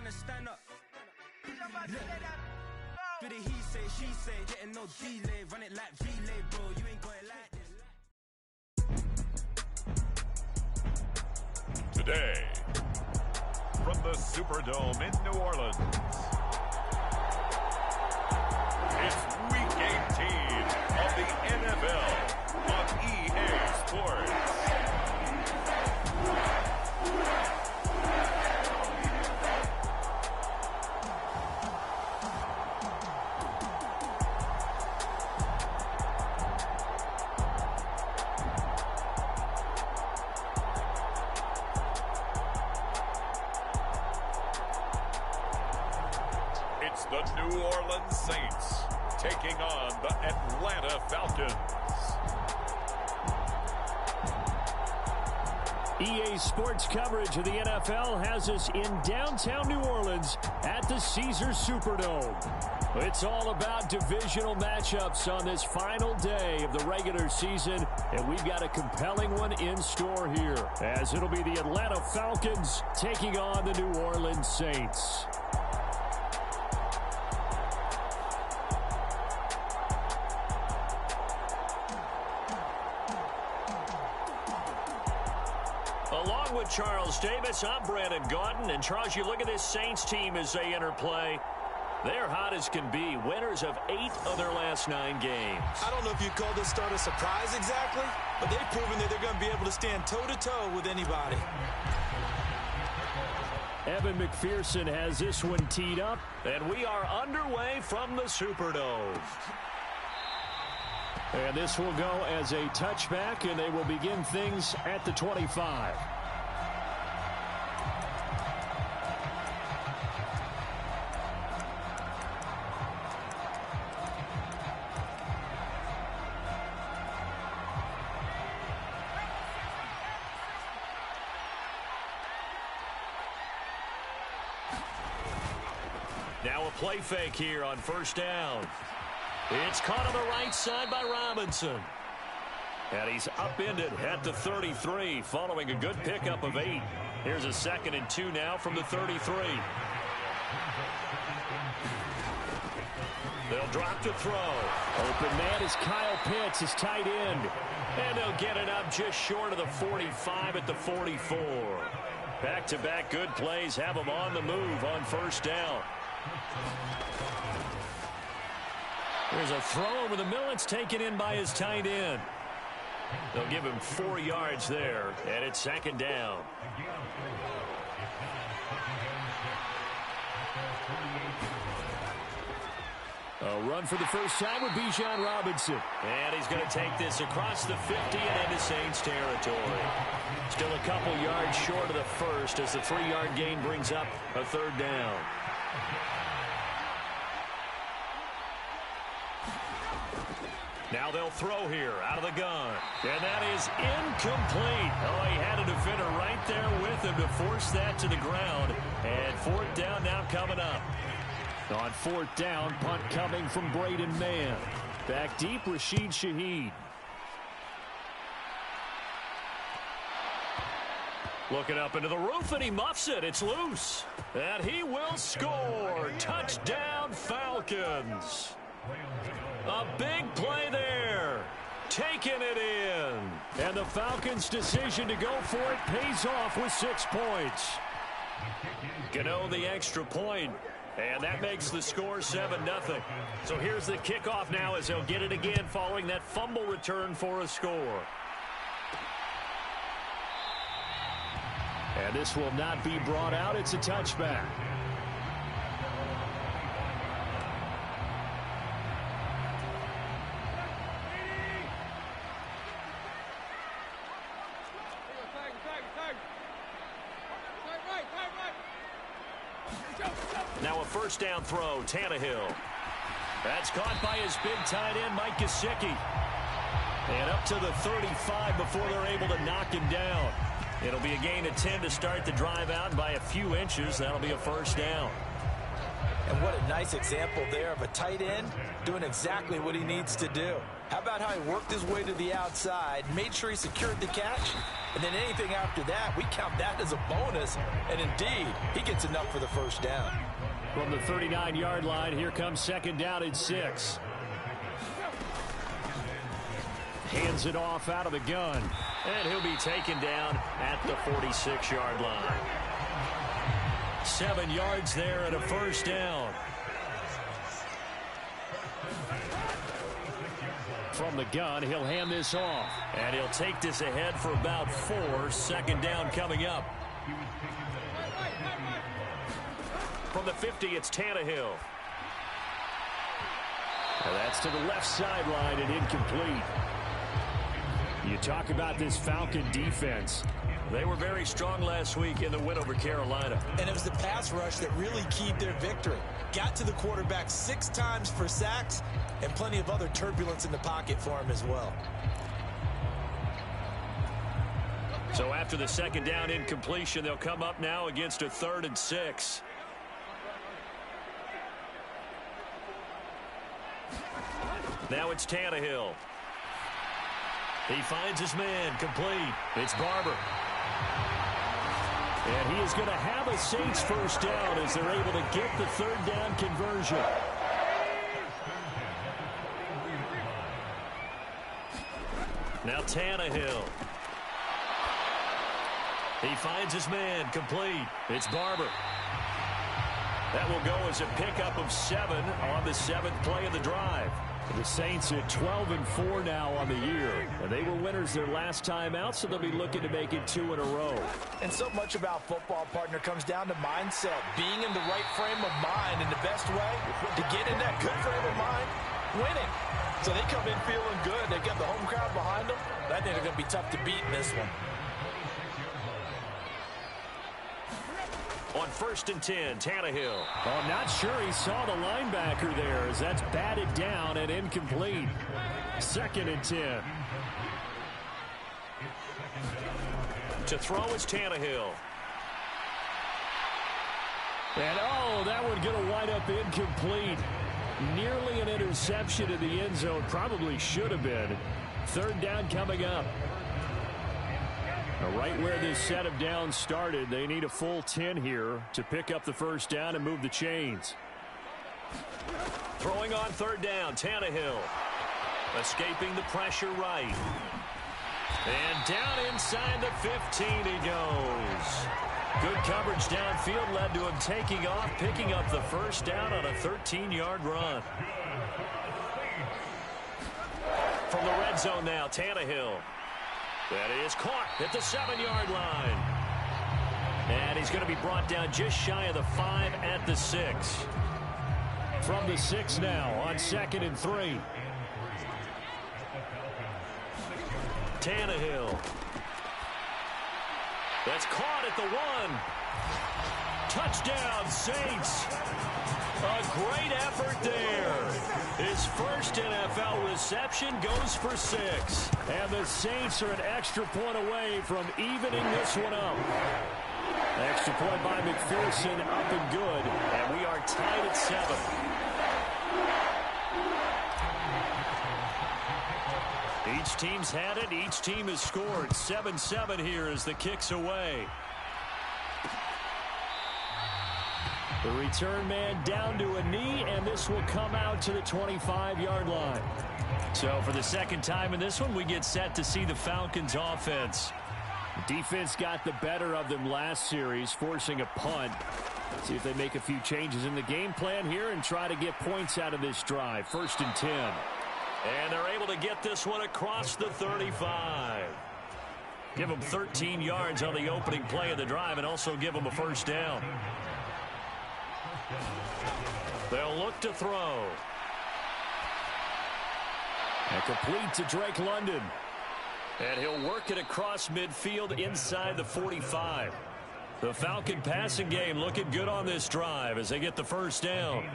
trying to stand up. Look. Do the he say, she say, getting no delay. Run it like relay, bro. You ain't got it like this. Today, from the Superdome in New Orleans, it's Week 18 of the NFL on EA Sports. The New Orleans Saints taking on the Atlanta Falcons. EA Sports coverage of the NFL has us in downtown New Orleans at the Caesars Superdome. It's all about divisional matchups on this final day of the regular season, and we've got a compelling one in store here, as it'll be the Atlanta Falcons taking on the New Orleans Saints. Along with Charles Davis, I'm Brandon Gaudin. And Charles, you look at this Saints team as they enter play. They're hot as can be. Winners of 8 of their last 9 games. I don't know if you'd call this start a surprise exactly, but they've proven that they're going to be able to stand toe-to-toe with anybody. Evan McPherson has this one teed up. And we are underway from the Superdome. And this will go as a touchback, and they will begin things at the 25. Now a play fake here on first down. It's caught on the right side by Robinson. And he's upended at the 33 following a good pickup of 8. Here's a 2nd and 2 now from the 33. They'll drop to throw. Open man is Kyle Pitts, his tight end. And they'll get it up just short of the 45 at the 44. Back-to-back good plays have them on the move on first down. There's a throw over the middle. It's taken in by his tight end. They'll give him 4 yards there, and it's 2nd down. A run for the first time with Bijan Robinson. And he's going to take this across the 50 and into Saints territory. Still a couple yards short of the first as the 3-yard gain brings up a 3rd down. Now they'll throw here out of the gun. And that is incomplete. Oh, he had a defender right there with him to force that to the ground. And 4th down now coming up. On 4th down, punt coming from Braden Mann. Back deep, Rashid Shaheed. Looking up into the roof, and he muffs it. It's loose. And he will score. Touchdown, Falcons. A big play there. Taking it in. And the Falcons' decision to go for it pays off with 6 points. Gano the extra point. And that makes the score 7-0. So here's the kickoff now as they'll get it again following that fumble return for a score. And this will not be brought out. It's a touchback. Now a first down throw, Tannehill. That's caught by his big tight end, Mike Gesicki. And up to the 35 before they're able to knock him down. It'll be a gain of 10 to start the drive out by a few inches. That'll be a first down. And what a nice example there of a tight end doing exactly what he needs to do. How about how he worked his way to the outside, made sure he secured the catch, and then anything after that, we count that as a bonus. And indeed, he gets enough for the first down. From the 39-yard line, here comes second down and 6. Hands it off out of the gun. And he'll be taken down at the 46-yard line. 7 yards there and a first down. From the gun, he'll hand this off. And he'll take this ahead for about 4. Second down coming up. From the 50, it's Tannehill. And that's to the left sideline and incomplete. You talk about this Falcon defense. They were very strong last week in the win over Carolina. And it was the pass rush that really keyed their victory. Got to the quarterback 6 times for sacks and plenty of other turbulence in the pocket for him as well. So after the second down incompletion, they'll come up now against a 3rd and 6. Now it's Tannehill. He finds his man, complete. It's Barber. And he is going to have a Saints first down as they're able to get the 3rd down conversion. Now Tannehill. He finds his man, complete. It's Barber. That will go as a pickup of 7 on the 7th play of the drive. The Saints are 12-4 now on the year. And they were winners their last time out, so they'll be looking to make it 2 in a row. And so much about football, partner, comes down to mindset. Being in the right frame of mind, and the best way to get in that good frame of mind, winning. So they come in feeling good. They've got the home crowd behind them. I think they're going to be tough to beat in this one. On 1st and 10, Tannehill. Oh, I'm not sure he saw the linebacker there as that's batted down and incomplete. 2nd and 10. To throw is Tannehill. And, oh, that one going to wind up incomplete. Nearly an interception in the end zone. Probably should have been. 3rd down coming up. Right where this set of downs started, they need a full 10 here to pick up the first down and move the chains. Throwing on 3rd down, Tannehill. Escaping the pressure right. And down inside the 15 he goes. Good coverage downfield led to him taking off, picking up the first down on a 13-yard run. From the red zone now, Tannehill. That is caught at the 7-yard line. And he's going to be brought down just shy of the 5 at the 6. From the 6 now on 2nd and 3. Tannehill. That's caught at the 1. Touchdown, Saints. A great effort there. His first NFL reception goes for 6. And the Saints are an extra point away from evening this one up. Extra point by McPherson, up and good. And we are tied at 7. Each team's had it. Each team has scored. 7-7 here as the kick's away. The return man down to a knee, and this will come out to the 25-yard line. So for the second time in this one, we get set to see the Falcons offense. Defense got the better of them last series, forcing a punt. See if they make a few changes in the game plan here and try to get points out of this drive. 1st and 10. And they're able to get this one across the 35. Give them 13 yards on the opening play of the drive and also give them a first down. They'll look to throw. And complete to Drake London. And he'll work it across midfield inside the 45. The Falcon passing game looking good on this drive as they get the first down.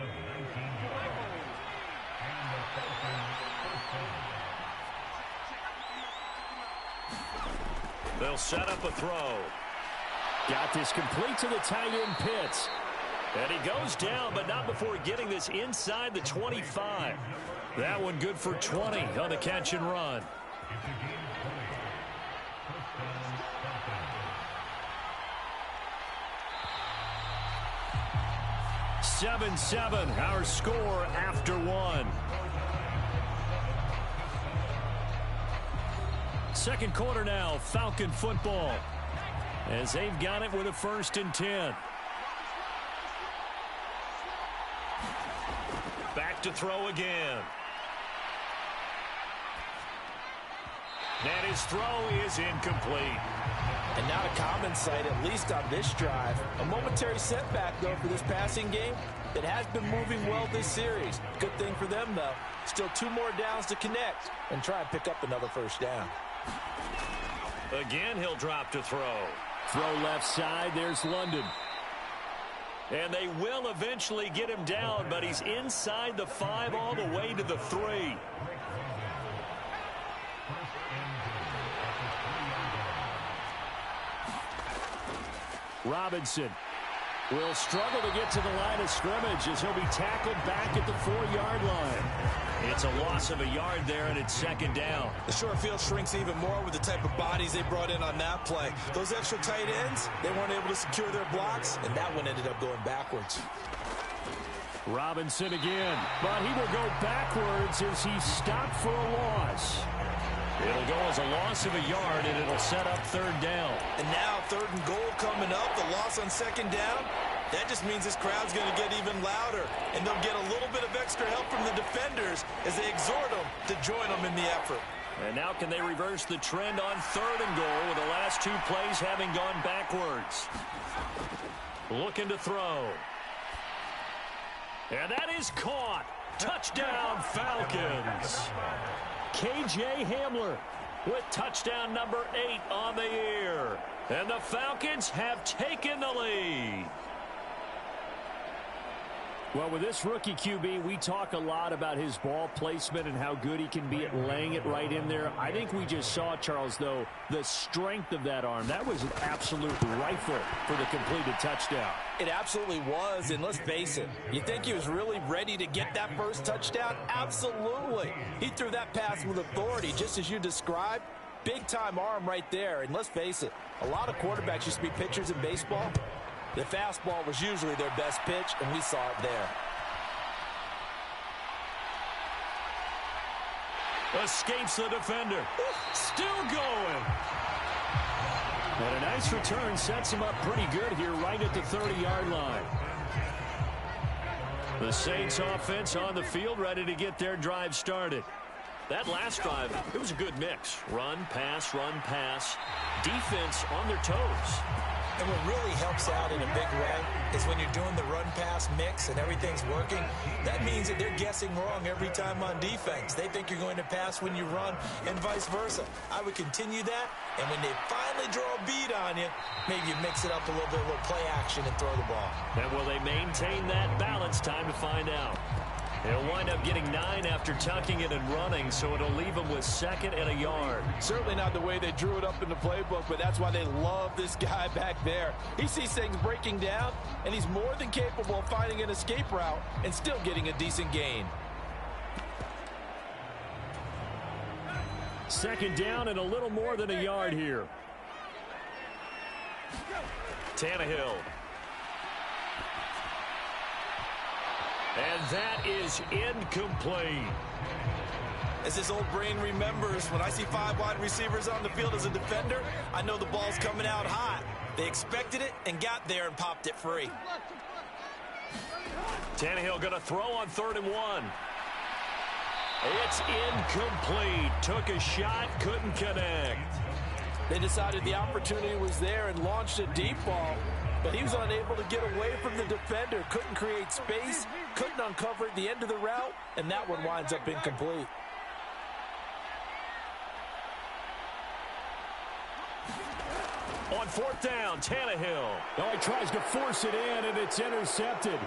They'll set up a throw. Got this complete to the tight end Pitts. And he goes down, but not before getting this inside the 25. That one good for 20 on the catch and run. 7-7, our score after one. Second quarter now, Falcon football, as they've got it with a 1st and 10. Back to throw again. And his throw is incomplete. And not a common sight, at least on this drive. A momentary setback, though, for this passing game. It has been moving well this series. Good thing for them, though. Still 2 more downs to connect and try and pick up another 1st down. Again, he'll drop to throw. Throw left side. There's London. And they will eventually get him down, but he's inside the 5 all the way to the 3. Robinson will struggle to get to the line of scrimmage as he'll be tackled back at the 4-yard line. It's a loss of a yard there, and it's 2nd down. The short field shrinks even more with the type of bodies they brought in on that play. Those extra tight ends, they weren't able to secure their blocks, and that one ended up going backwards. Robinson again, but he will go backwards as he's stopped for a loss. It'll go as a loss of a yard, and it'll set up 3rd down. And now 3rd and goal coming up, the loss on 2nd down. That just means this crowd's going to get even louder, and they'll get a little bit of extra help from the defenders as they exhort them to join them in the effort. And now can they reverse the trend on 3rd and goal with the last 2 plays having gone backwards? Looking to throw. And that is caught. Touchdown, Falcons. K.J. Hamler with touchdown number 8 on the year. And the Falcons have taken the lead. Well, with this rookie QB, we talk a lot about his ball placement and how good he can be at laying it right in there. I think we just saw, Charles, though, the strength of that arm. That was an absolute rifle for the completed touchdown. It absolutely was, and let's face it, you think he was really ready to get that first touchdown? Absolutely. He threw that pass with authority, just as you described. Big-time arm right there, and let's face it, a lot of quarterbacks used to be pitchers in baseball. The fastball was usually their best pitch, and we saw it there. Escapes the defender. Still going. And a nice return sets him up pretty good here right at the 30-yard line. The Saints offense on the field, ready to get their drive started. That last drive, it was a good mix. Run, pass, defense on their toes. And what really helps out in a big way is when you're doing the run-pass mix and everything's working, that means that they're guessing wrong every time on defense. They think you're going to pass when you run and vice versa. I would continue that, and when they finally draw a bead on you, maybe you mix it up a little bit, a little play action and throw the ball. And will they maintain that balance? Time to find out. They'll wind up getting 9 after tucking it and running, so it'll leave them with 2nd and a yard. Certainly not the way they drew it up in the playbook, but that's why they love this guy back there. He sees things breaking down, and he's more than capable of finding an escape route and still getting a decent gain. 2nd down and a little more than a yard here. Tannehill. And that is incomplete. As his old brain remembers, when I see 5 wide receivers on the field as a defender, I know the ball's coming out hot. They expected it and got there and popped it free. Tannehill going to throw on 3rd and 1. It's incomplete. Took a shot, couldn't connect. They decided the opportunity was there and launched a deep ball. But he was unable to get away from the defender, couldn't create space, couldn't uncover at the end of the route, and that one winds up incomplete. On 4th down, Tannehill. Oh, he tries to force it in, and it's intercepted.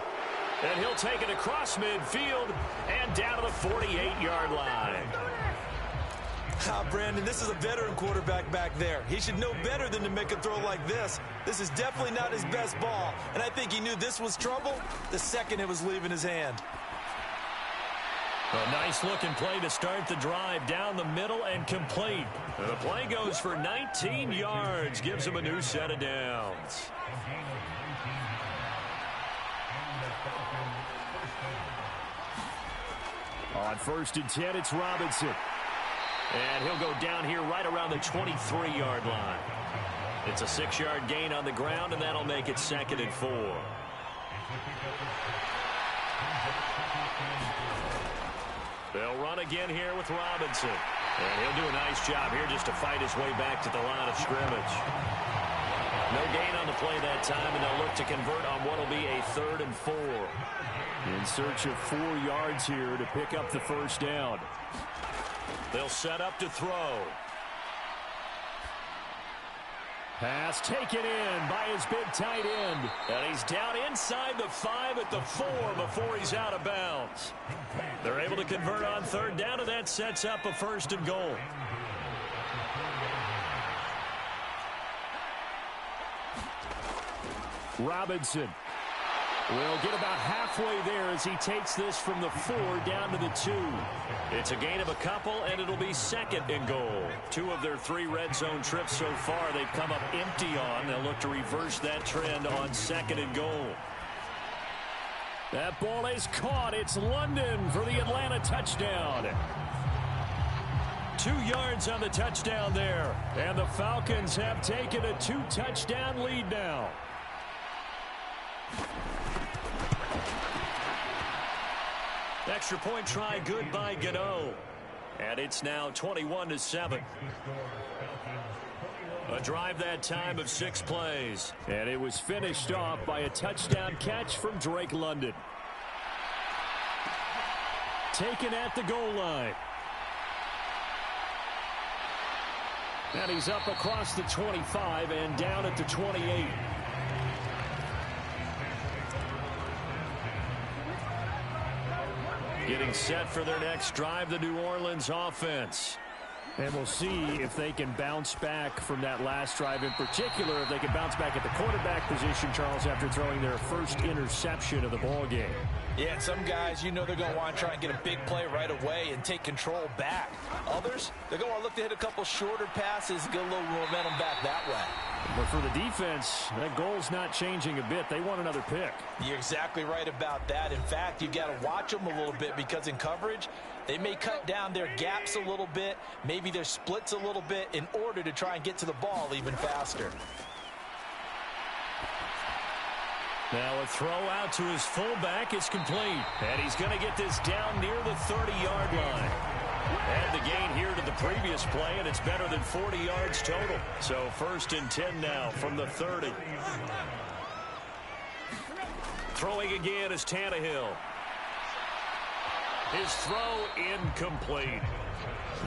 And he'll take it across midfield and down to the 48-yard line. Brandon, this is a veteran quarterback back there. He should know better than to make a throw like this. This is definitely not his best ball, and I think he knew this was trouble the second it was leaving his hand. A nice-looking play to start the drive down the middle and complete. The play goes for 19 yards, gives him a new set of downs. On 1st and 10, it's Robinson. And he'll go down here right around the 23-yard line. It's a 6-yard gain on the ground, and that'll make it 2nd and 4. They'll run again here with Robinson. And he'll do a nice job here just to fight his way back to the line of scrimmage. No gain on the play that time, and they'll look to convert on what will be a 3rd and 4. In search of 4 yards here to pick up the first down. They'll set up to throw. Pass taken in by his big tight end. And he's down inside the 5 at the 4 before he's out of bounds. They're able to convert on 3rd down, and that sets up a 1st and goal. Robinson will get about halfway there as he takes this from the 4 down to the 2. It's a gain of a couple, and it'll be 2nd and goal. 2 of their 3 red zone trips so far they've come up empty on. They'll look to reverse that trend on 2nd and goal. That ball is caught. It's London for the Atlanta touchdown. 2 yards on the touchdown there. And the Falcons have taken a 2-touchdown lead now. Extra point try good by Gano. And it's now 21-7. A drive that time of 6 plays. And it was finished off by a touchdown catch from Drake London. Taken at the goal line. And he's up across the 25 and down at the 28. Getting set for their next drive, the New Orleans offense. And we'll see if they can bounce back from that last drive in particular, if they can bounce back at the quarterback position, Charles, after throwing their first interception of the ball game. Yeah, some guys, you know they're going to want to try and get a big play right away and take control back. Others, they're going to want to look to hit a couple shorter passes, get a little momentum back that way. But for the defense, that goal's not changing a bit. They want another pick. You're exactly right about that. In fact, you've got to watch them a little bit because in coverage, they may cut down their gaps a little bit, maybe their splits a little bit in order to try and get to the ball even faster. Now a throw out to his fullback is complete. And he's going to get this down near the 30-yard line. Add the gain here to the previous play, and it's better than 40 yards total. So 1st and 10 now from the 30. Throwing again is Tannehill. His throw incomplete.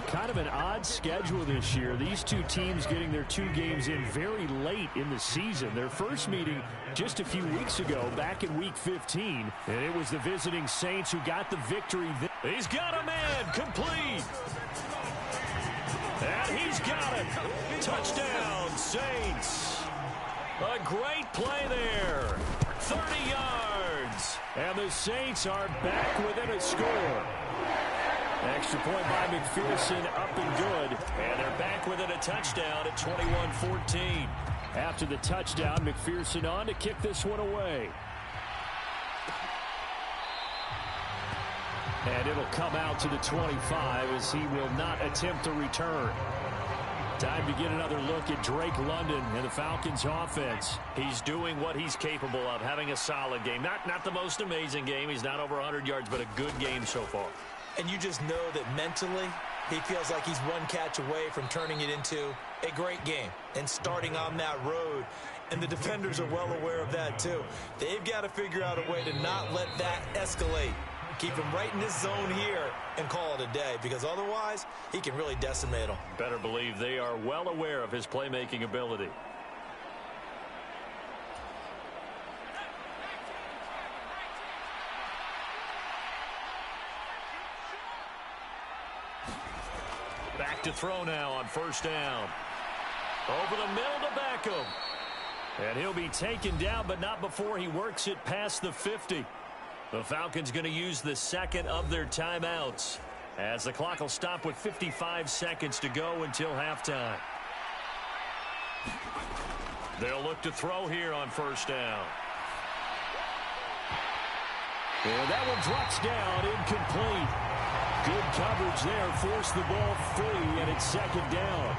Kind of an odd schedule this year. These two teams getting their 2 games in very late in the season. Their first meeting just a few weeks ago, back in Week 15. And it was the visiting Saints who got the victory. He's got a man, complete. And he's got it. Touchdown, Saints. A great play there. 30 yards. And the Saints are back within a score. Extra point by McPherson, up and good. And they're back within a touchdown at 21-14. After the touchdown, McPherson on to kick this one away. And it'll come out to the 25 as he will not attempt to return. Time to get another look at Drake London and the Falcons offense. He's doing what he's capable of, having a solid game. Not the most amazing game. He's not over 100 yards, but a good game so far. And you just know that mentally, he feels like he's one catch away from turning it into a great game and starting on that road. And the defenders are well aware of that, too. They've got to figure out a way to not let that escalate. Keep him right in this zone here and call it a day, because otherwise, he can really decimate them. Better believe they are well aware of his playmaking ability. Back to throw now on 1st down. Over the middle to Beckham. And he'll be taken down, but not before he works it past the 50. The Falcons going to use the second of their timeouts as the clock will stop with 55 seconds to go until halftime. They'll look to throw here on first down. And that one drops down, incomplete. Good coverage there, forced the ball free, and it's second down.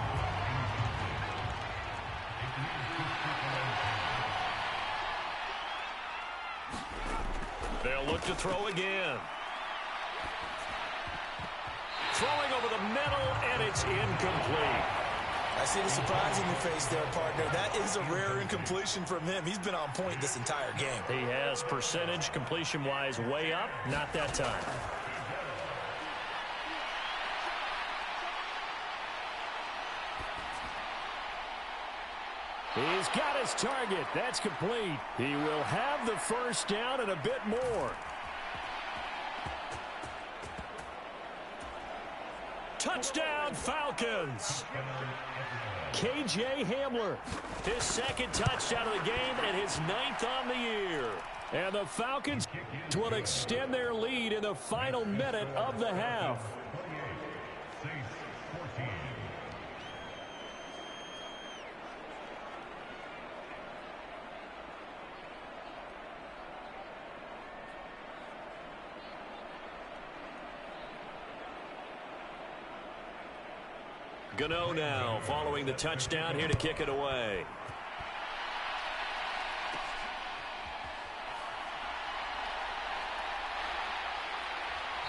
They'll look to throw again. Throwing over the middle, and it's incomplete. I see the surprise in your face there, partner. That is a rare incompletion from him. He's been on point this entire game. He has percentage completion-wise way up, not that time. He's got his target. That's complete. He will have the first down and a bit more. Touchdown, Falcons. KJ Hamler. His second touchdown of the game and his 9th on the year. And the Falcons will extend their lead in the final minute of the half. Gano now following the touchdown here to kick it away.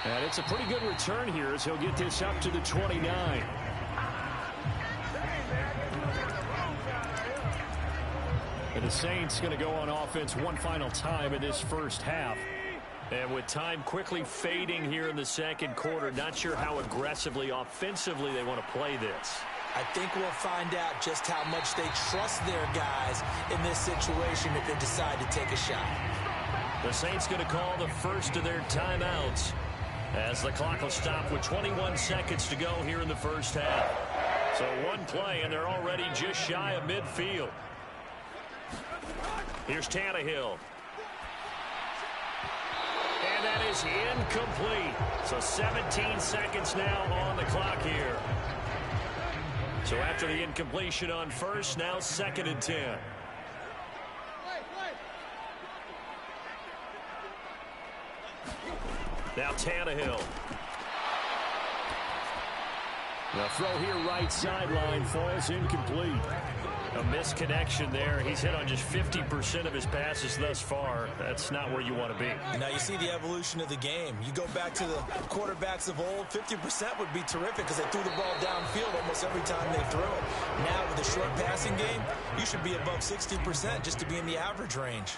And it's a pretty good return here as he'll get this up to the 29. And the Saints going to go on offense one final time in this first half. And with time quickly fading here in the second quarter, not sure how aggressively, offensively they want to play this. I think we'll find out just how much they trust their guys in this situation if they decide to take a shot. The Saints going to call the first of their timeouts as the clock will stop with 21 seconds to go here in the first half. So one play, and they're already just shy of midfield. Here's Tannehill. And that is incomplete. So 17 seconds now on the clock here. So after the incompletion on first, now 2nd and 10. Now Tannehill. The throw here right sideline falls incomplete. A misconnection there. He's hit on just 50% of his passes thus far. That's not where you want to be. Now you see the evolution of the game. You go back to the quarterbacks of old, 50% would be terrific because they threw the ball downfield almost every time they threw it. Now with the short passing game, you should be above 60% just to be in the average range.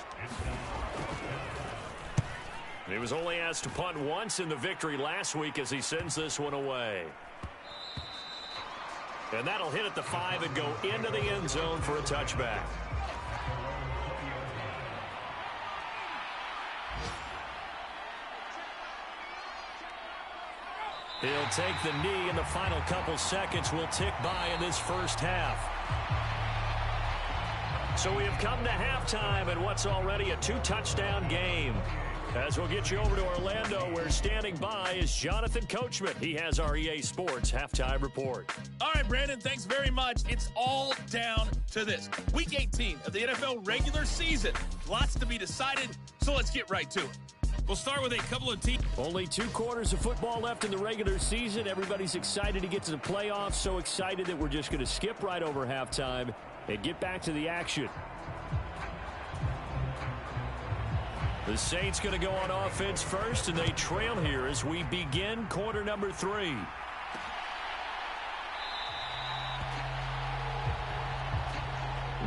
He was only asked to punt once in the victory last week as he sends this one away. And that'll hit at the 5 and go into the end zone for a touchback. He'll take the knee, and the final couple seconds will tick by in this first half. So we have come to halftime in what's already a 2-touchdown game. As we'll get you over to Orlando, where standing by is Jonathan Coachman. He has our EA Sports Halftime Report. All right, Brandon, thanks very much. It's all down to this. Week 18 of the NFL regular season. Lots to be decided, so let's get right to it. We'll start with a couple of teams. Only 2 quarters of football left in the regular season. Everybody's excited to get to the playoffs, so excited that we're just going to skip right over halftime and get back to the action. The Saints going to go on offense first, and they trail here as we begin quarter number 3.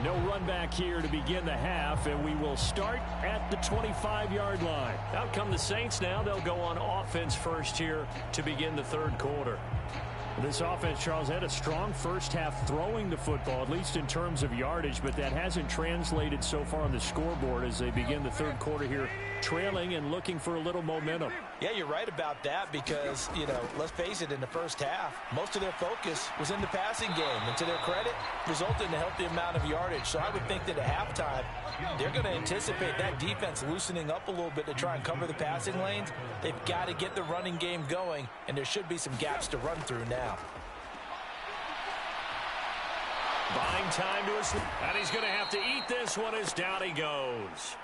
No run back here to begin the half, and we will start at the 25-yard line. Out come the Saints now. They'll go on offense first here to begin the third quarter. This offense, Charles, had a strong first half throwing the football, at least in terms of yardage, but that hasn't translated so far on the scoreboard as they begin the third quarter here, trailing and looking for a little momentum. Yeah, you're right about that because, let's face it, in the first half, most of their focus was in the passing game. And to their credit, resulted in a healthy amount of yardage. So I would think that at halftime, they're going to anticipate that defense loosening up a little bit to try and cover the passing lanes. They've got to get the running game going, and there should be some gaps to run through now. Buying time to us, and he's going to have to eat this one as down he goes.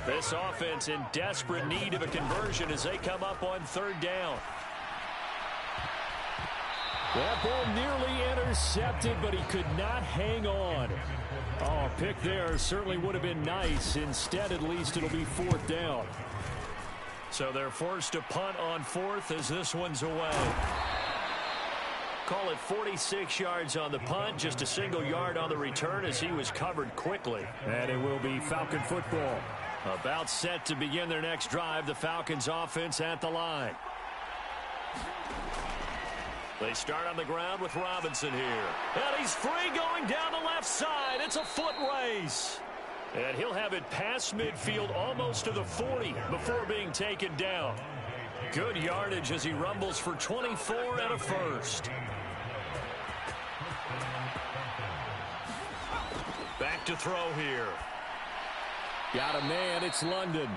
This offense in desperate need of a conversion as they come up on third down. That ball nearly intercepted, but he could not hang on. Oh, pick there certainly would have been nice. Instead, at least, it'll be fourth down. So they're forced to punt on fourth as this one's away. Call it 46 yards on the punt, just a single yard on the return as he was covered quickly. And it will be Falcon football. About set to begin their next drive, the Falcons offense at the line. They start on the ground with Robinson here. And he's free going down the left side. It's a foot race. And he'll have it past midfield almost to the 40 before being taken down. Good yardage as he rumbles for 24 and a first. Back to throw here. Got a man. It's London.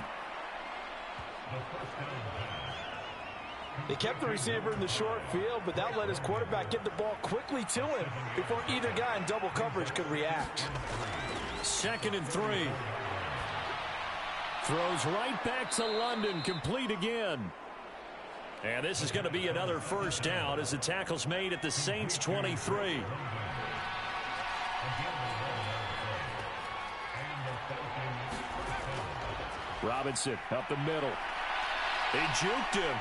They kept the receiver in the short field, but that let his quarterback get the ball quickly to him before either guy in double coverage could react. 2nd and 3. Throws right back to London, complete again. And this is going to be another first down as the tackle's made at the Saints' 23. Robinson up the middle. He juked him.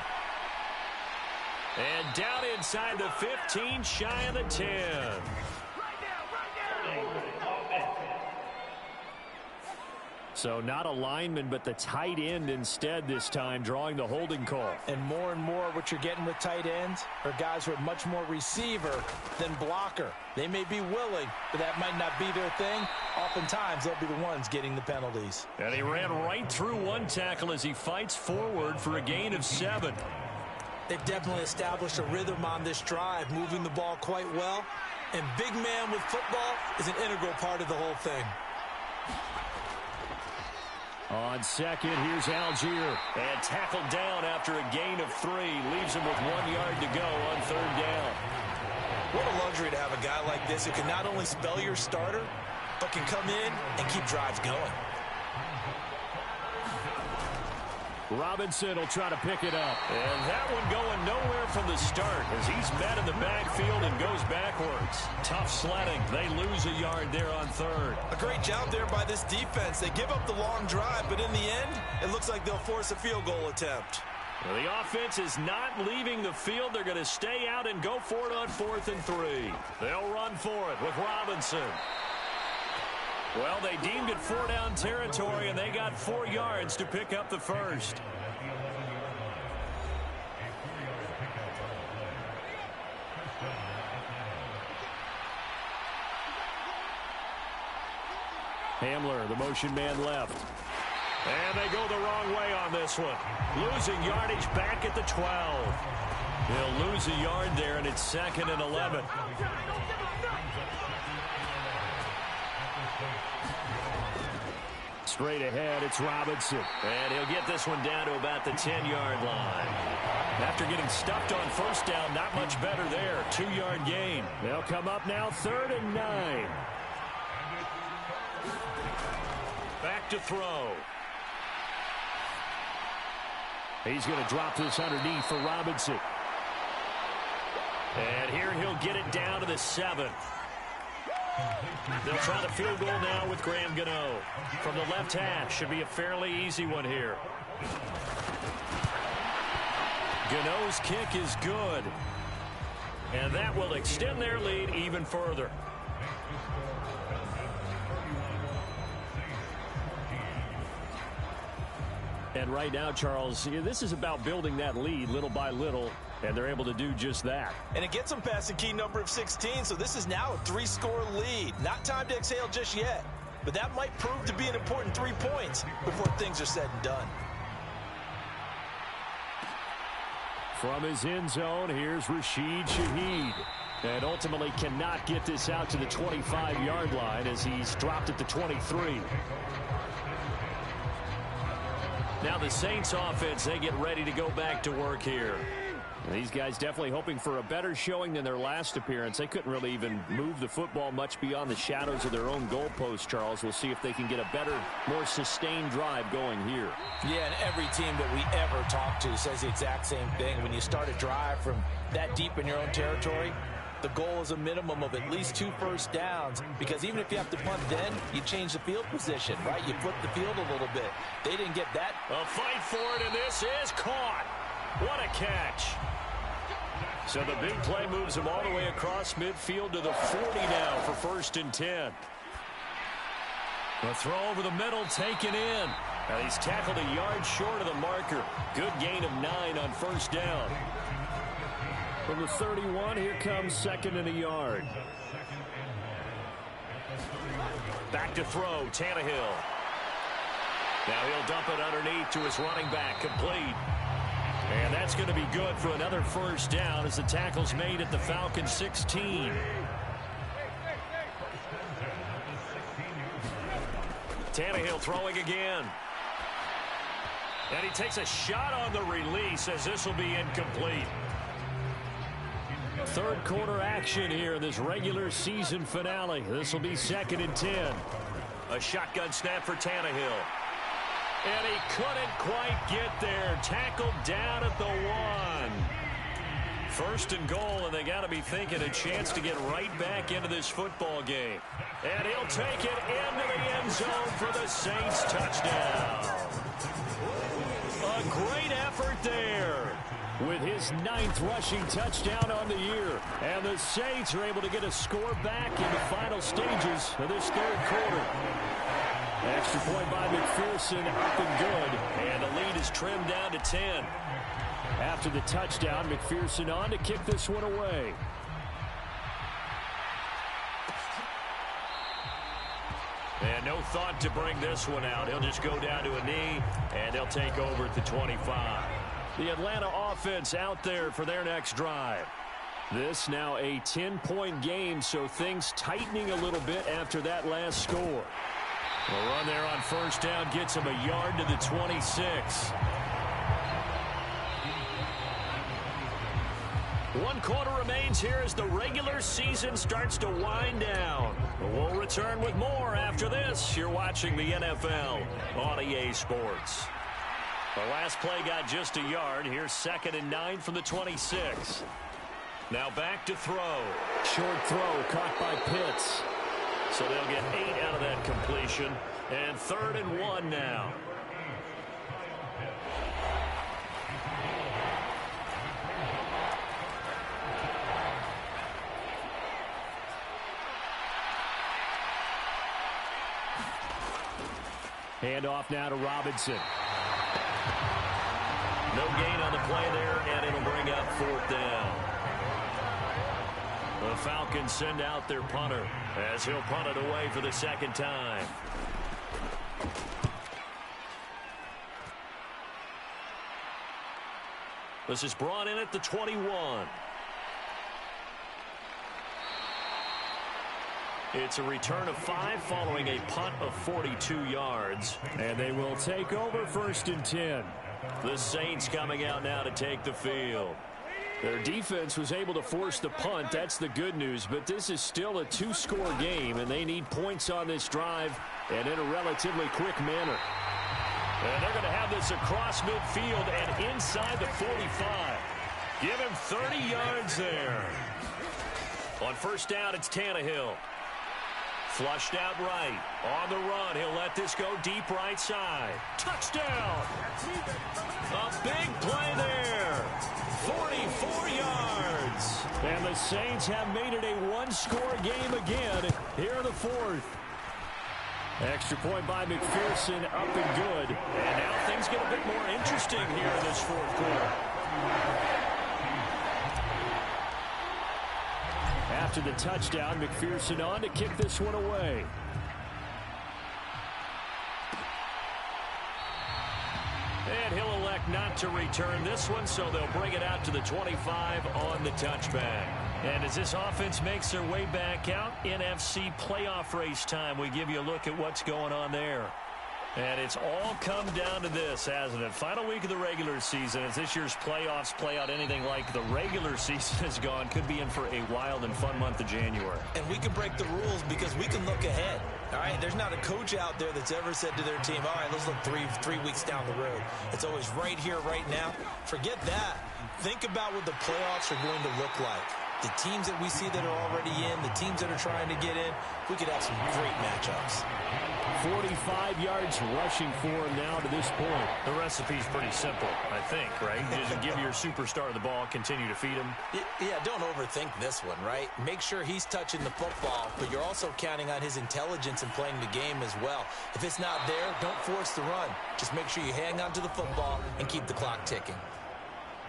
And down inside the 15, shy of the 10. So not a lineman, but the tight end instead this time, drawing the holding call. And more what you're getting with tight ends are guys who are much more receiver than blocker. They may be willing, but that might not be their thing. Oftentimes, they'll be the ones getting the penalties. And he ran right through one tackle as he fights forward for a gain of 7. They've definitely established a rhythm on this drive, moving the ball quite well. And big man with football is an integral part of the whole thing. On second, here's Algier. And tackled down after a gain of 3. Leaves him with 1 yard to go on third down. What a luxury to have a guy like this who can not only spell your starter, but can come in and keep drives going. Robinson will try to pick it up. And that one going nowhere from the start as he's met in the backfield and goes backwards. Tough sledding. They lose a yard there on third. A great job there by this defense. They give up the long drive, but in the end, it looks like they'll force a field goal attempt. Well, the offense is not leaving the field. They're going to stay out and go for it on 4th and 3. They'll run for it with Robinson. Well, they deemed it 4-down territory, and they got 4 yards to pick up the first. Hamler, the motion man left. And they go the wrong way on this one. Losing yardage back at the 12. They'll lose a yard there, and it's 2nd and 11. Straight ahead, it's Robinson. And he'll get this one down to about the 10-yard line. After getting stuffed on first down, not much better there. 2-yard gain. They'll come up now 3rd and 9. Back to throw. He's going to drop this underneath for Robinson. And here he'll get it down to the 7. They'll try the field goal now with Graham Gano. From the left hash, should be a fairly easy one here. Gano's kick is good. And that will extend their lead even further. And right now, Charles, this is about building that lead little by little and they're able to do just that. And it gets them past the key number of 16, so this is now a 3-score lead. Not time to exhale just yet, but that might prove to be an important 3 points before things are said and done. From his end zone, here's Rashid Shaheed. And ultimately cannot get this out to the 25-yard line as he's dropped at the 23. Now the Saints offense, they get ready to go back to work here. These guys definitely hoping for a better showing than their last appearance. They couldn't really even move the football much beyond the shadows of their own goalpost, Charles. We'll see if they can get a better, more sustained drive going here. Yeah, and every team that we ever talk to says the exact same thing. When you start a drive from that deep in your own territory, the goal is a minimum of at least 2 first downs, because even if you have to punt then, you change the field position, right? You flip the field a little bit. They didn't get that. A fight for it, and this is caught. What a catch. So the big play moves him all the way across midfield to the 40 now for 1st and 10. The throw over the middle taken in. And he's tackled a yard short of the marker. Good gain of 9 on 1st down. From the 31, here comes 2nd and a yard. Back to throw, Tannehill. Now he'll dump it underneath to his running back, complete. And that's going to be good for another 1st down as the tackle's made at the Falcons 16. Tannehill throwing again. And he takes a shot on the release as this will be incomplete. 3rd quarter action here in this regular season finale. This will be 2nd and 10. A shotgun snap for Tannehill. And he couldn't quite get there. Tackled down at the 1. 1st and goal, and they got to be thinking a chance to get right back into this football game. And he'll take it into the end zone for the Saints touchdown. A great effort there. With his 9th rushing touchdown on the year. And the Saints are able to get a score back in the final stages of this 3rd quarter. Extra point by McPherson, up and good. And the lead is trimmed down to 10. After the touchdown, McPherson on to kick this one away. And no thought to bring this one out. He'll just go down to a knee, and they'll take over at the 25. The Atlanta offense out there for their next drive. This now a 10-point game, so things tightening a little bit after that last score. The run there on 1st down gets him a yard to the 26. 1 quarter remains here as the regular season starts to wind down. We'll return with more after this. You're watching the NFL on EA Sports. The last play got just a yard. Here's 2nd and 9 from the 26. Now back to throw. Short throw caught by Pitts. So they'll get 8 out of that completion. And 3rd and 1 now. Handoff now to Robinson. No gain on the play there, and it'll bring up 4th down. The Falcons send out their punter as he'll punt it away for the 2nd time. This is brought in at the 21. It's a return of 5 following a punt of 42 yards. And they will take over 1st and 10. The Saints coming out now to take the field. Their defense was able to force the punt. That's the good news. But this is still a 2-score game, and they need points on this drive and in a relatively quick manner. And they're going to have this across midfield and inside the 45. Give him 30 yards there. On 1st down, it's Tannehill. Flushed out right. On the run, he'll let this go deep right side. Touchdown! A big play there. 44 yards. And the Saints have made it a 1-score game again here in the 4th. Extra point by McPherson, up and good. And now things get a bit more interesting here in this 4th quarter. After the touchdown, McPherson on to kick this one away. And he'll elect not to return this one, so they'll bring it out to the 25 on the touchback. And as this offense makes their way back out, NFC playoff race time, we give you a look at what's going on there. And it's all come down to this, hasn't it? Final week of the regular season. As this year's playoffs play out anything like the regular season has gone, could be in for a wild and fun month of January. And we can break the rules because we can look ahead. All right, there's not a coach out there that's ever said to their team, all right, let's look three weeks down the road. It's always right here, right now. Forget that. Think about what the playoffs are going to look like. The teams that we see that are already in, the teams that are trying to get in, we could have some great matchups. 45 yards rushing for him now to this point. The recipe's pretty simple, I think, right? Just give your superstar the ball, continue to feed him. Yeah, don't overthink this one, right? Make sure he's touching the football, but you're also counting on his intelligence in playing the game as well. If it's not there, don't force the run. Just make sure you hang on to the football and keep the clock ticking.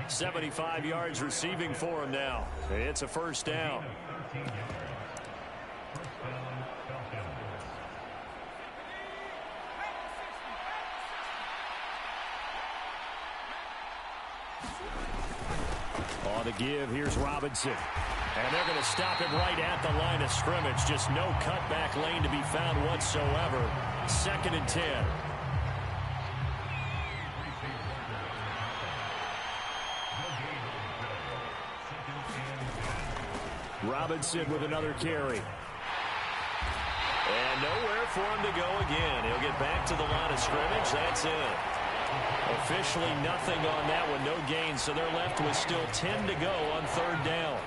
75 yards receiving for him now. It's a first down. On the give, here's Robinson. And they're going to stop him right at the line of scrimmage. Just no cutback lane to be found whatsoever. 2nd and 10. Robinson with another carry. And nowhere for him to go again. He'll get back to the line of scrimmage. That's it. Officially nothing on that one. No gain, so they're left with still 10 to go on 3rd down.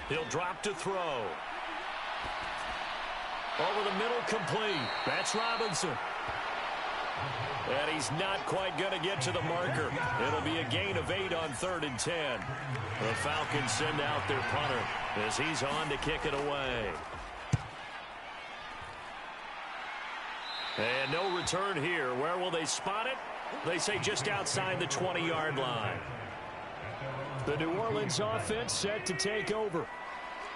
He'll drop to throw. Over the middle, complete. That's Robinson. And he's not quite going to get to the marker. It'll be a gain of 8 on 3rd and 10. The Falcons send out their punter as he's on to kick it away. And no return here. Where will they spot it? They say just outside the 20-yard line. The New Orleans offense set to take over.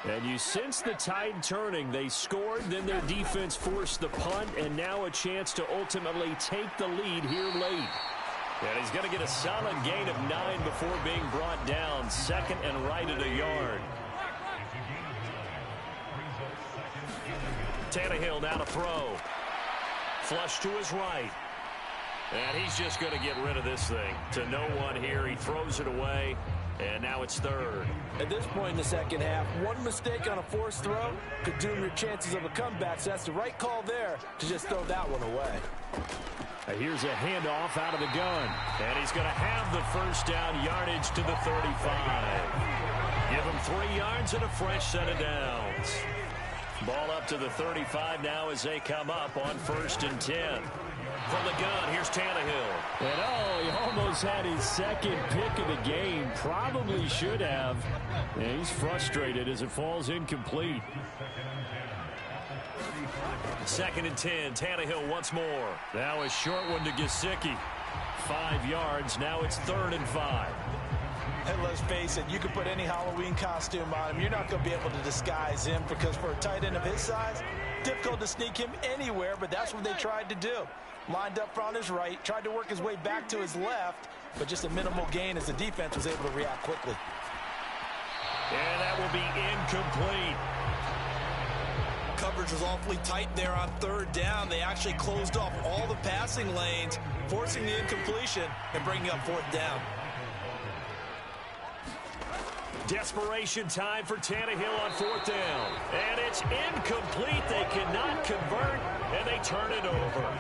And you sense the tide turning. They scored, then their defense forced the punt, and now a chance to ultimately take the lead here late. And he's going to get a solid gain of 9 before being brought down. 2nd and right at a yard. Tannehill now to throw. Flush to his right. And he's just going to get rid of this thing. To no one here. He throws it away. And now it's 3rd. At this point in the second half, one mistake on a forced throw could doom your chances of a comeback. So that's the right call there to just throw that one away. Here's a handoff out of the gun. And he's going to have the first down yardage to the 35. Give him 3 yards and a fresh set of downs. Ball up to the 35 now as they come up on 1st and 10. From the gun, here's Tannehill. And he almost had his 2nd pick of the game. Probably should have. And he's frustrated as it falls incomplete. 2nd and 10. Tannehill once more. Now a short one to Gesicki. 5 yards. Now it's 3rd and 5. And let's face it, you can put any Halloween costume on him. You're not going to be able to disguise him because for a tight end of his size, difficult to sneak him anywhere, but that's what they tried to do. Lined up on his right, tried to work his way back to his left, but just a minimal gain as the defense was able to react quickly. And that will be incomplete. Coverage was awfully tight there on 3rd down. They actually closed off all the passing lanes, forcing the incompletion and bringing up 4th down. Desperation time for Tannehill on 4th down. And it's incomplete. They cannot convert, and they turn it over.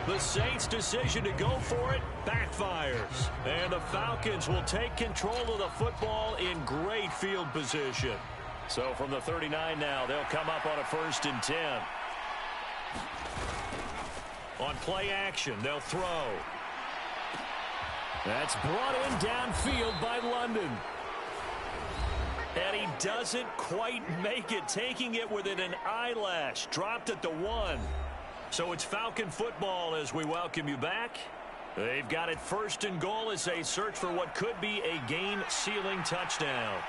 The Saints' decision to go for it backfires. And the Falcons will take control of the football in great field position. So from the 39 now, they'll come up on a 1st and 10. On play action, they'll throw. That's brought in downfield by London. And he doesn't quite make it, taking it within an eyelash. Dropped at the 1. So it's Falcon football as we welcome you back. They've got it 1st and goal as they search for what could be a game-sealing touchdown.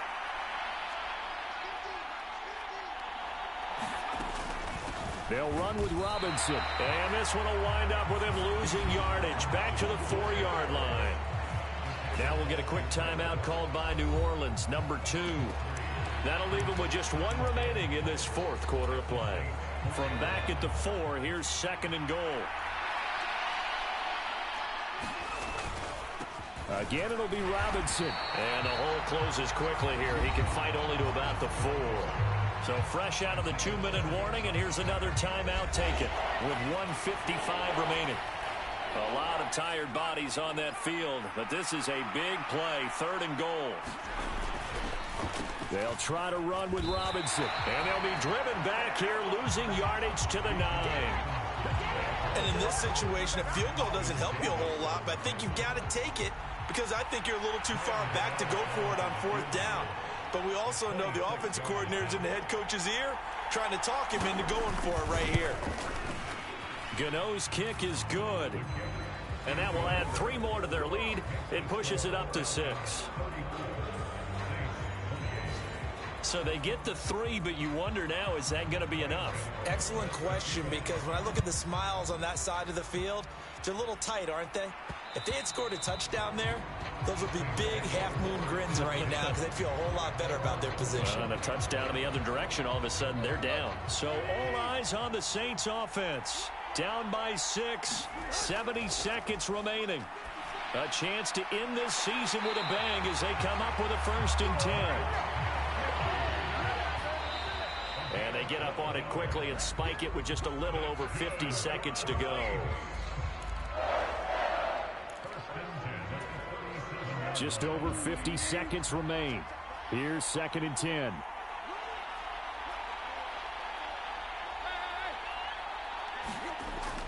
They'll run with Robinson. And this one will wind up with him losing yardage. Back to the 4-yard line. Now we'll get a quick timeout called by New Orleans, number 2. That'll leave them with just 1 remaining in this 4th quarter of play. From back at the 4, here's 2nd and goal. Again, it'll be Robinson. And the hole closes quickly here. He can fight only to about the 4. So fresh out of the 2-minute warning, and here's another timeout taken with 1:55 remaining. A lot of tired bodies on that field, but this is a big play, 3rd and goal. They'll try to run with Robinson, and they'll be driven back here, losing yardage to the 9. And in this situation, a field goal doesn't help you a whole lot, but I think you've got to take it because I think you're a little too far back to go for it on 4th down. But we also know the offensive coordinator's in the head coach's ear, trying to talk him into going for it right here. Gano's kick is good. And that will add 3 more to their lead. It pushes it up to 6. So they get the 3, but you wonder now, is that going to be enough? Excellent question, because when I look at the smiles on that side of the field, they're a little tight, aren't they? If they had scored a touchdown there, those would be big half-moon grins right now because they'd feel a whole lot better about their position. And a touchdown in the other direction, all of a sudden they're down. So all eyes on the Saints offense. Down by 6, 70 seconds remaining. A chance to end this season with a bang as they come up with a 1st and 10. And they get up on it quickly and spike it with just a little over 50 seconds to go. Just over 50 seconds remain. Here's 2nd and 10.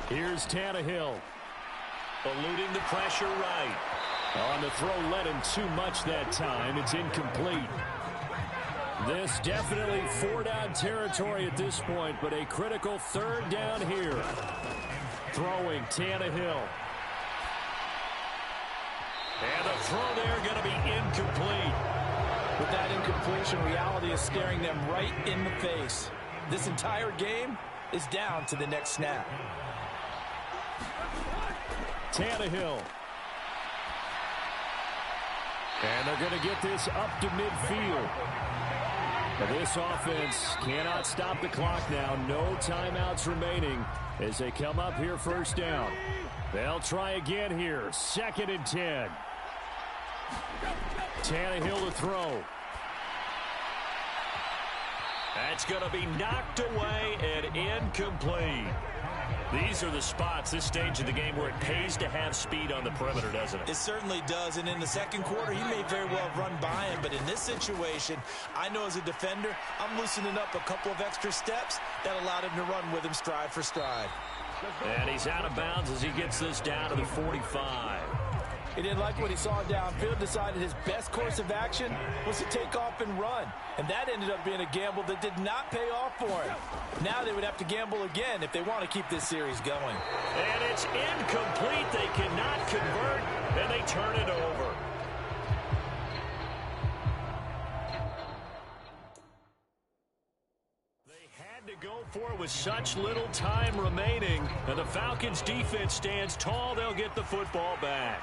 Here's Tannehill. Eluding the pressure right. On the throw, led him too much that time. It's incomplete. This definitely 4-down territory at this point, but a critical 3rd down here. Throwing Tannehill. And the throw there going to be incomplete. With that incompletion, reality is staring them right in the face. This entire game is down to the next snap. Tannehill. And they're going to get this up to midfield. But this offense cannot stop the clock now. No timeouts remaining as they come up here 1st down. They'll try again here. 2nd and 10. Tannehill to throw. That's going to be knocked away and incomplete. These are the spots, this stage of the game, where it pays to have speed on the perimeter, doesn't it? It certainly does, and in the 2nd quarter, he may very well have run by him, but in this situation, I know as a defender, I'm loosening up a couple of extra steps that allowed him to run with him stride for stride. And he's out of bounds as he gets this down to the 45. He didn't like what he saw downfield, decided his best course of action was to take off and run. And that ended up being a gamble that did not pay off for him. Now they would have to gamble again if they want to keep this series going. And it's incomplete. They cannot convert, and they turn it over. They had to go for it with such little time remaining. And the Falcons defense stands tall. They'll get the football back.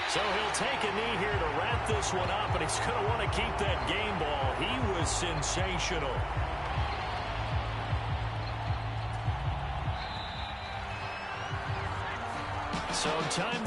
So he'll take a knee here to wrap this one up, and he's going to want to keep that game ball. He was sensational. So time